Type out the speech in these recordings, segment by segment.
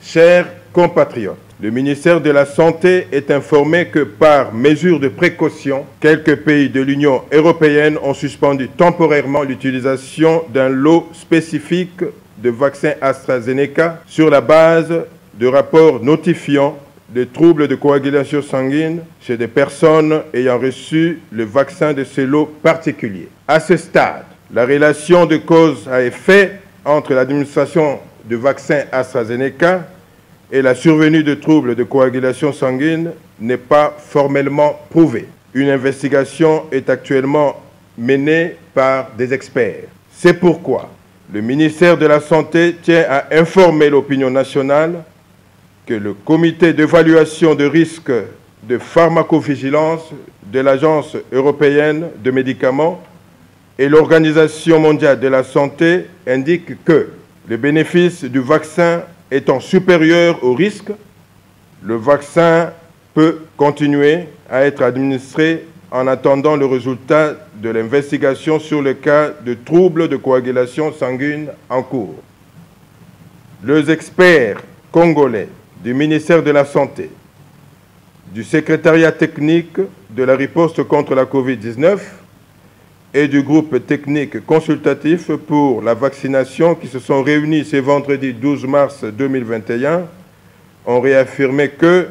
Chers compatriotes, le ministère de la Santé est informé que par mesure de précaution, quelques pays de l'Union européenne ont suspendu temporairement l'utilisation d'un lot spécifique de vaccins AstraZeneca sur la base de rapports notifiant des troubles de coagulation sanguine chez des personnes ayant reçu le vaccin de ce lot particulier. À ce stade, la relation de cause à effet entre l'administration du vaccin AstraZeneca et la survenue de troubles de coagulation sanguine n'est pas formellement prouvée. Une investigation est actuellement menée par des experts. C'est pourquoi le ministère de la Santé tient à informer l'opinion nationale que le comité d'évaluation de risque de pharmacovigilance de l'Agence européenne de médicaments et l'Organisation mondiale de la santé indiquent que les bénéfices du vaccin étant supérieur au risque, le vaccin peut continuer à être administré en attendant le résultat de l'investigation sur le cas de troubles de coagulation sanguine en cours. Les experts congolais du ministère de la Santé, du secrétariat technique de la riposte contre la COVID-19 et du groupe technique consultatif pour la vaccination qui se sont réunis ce vendredi 12 mars 2021 ont réaffirmé que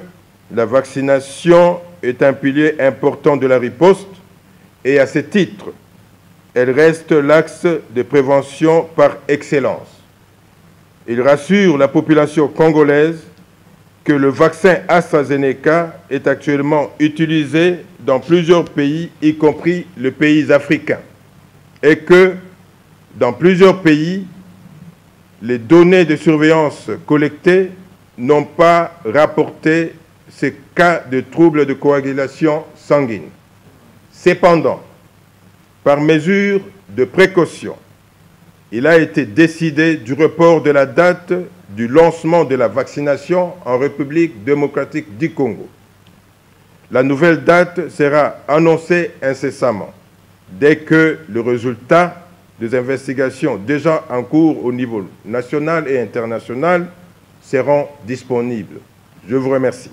la vaccination est un pilier important de la riposte et à ce titre, elle reste l'axe de prévention par excellence. Ils rassurent la population congolaise que le vaccin AstraZeneca est actuellement utilisé dans plusieurs pays, y compris les pays africains, et que dans plusieurs pays, les données de surveillance collectées n'ont pas rapporté ces cas de troubles de coagulation sanguine. Cependant, par mesure de précaution, il a été décidé du report de la date du lancement de la vaccination en République démocratique du Congo. La nouvelle date sera annoncée incessamment dès que le résultat des investigations déjà en cours au niveau national et international seront disponibles. Je vous remercie.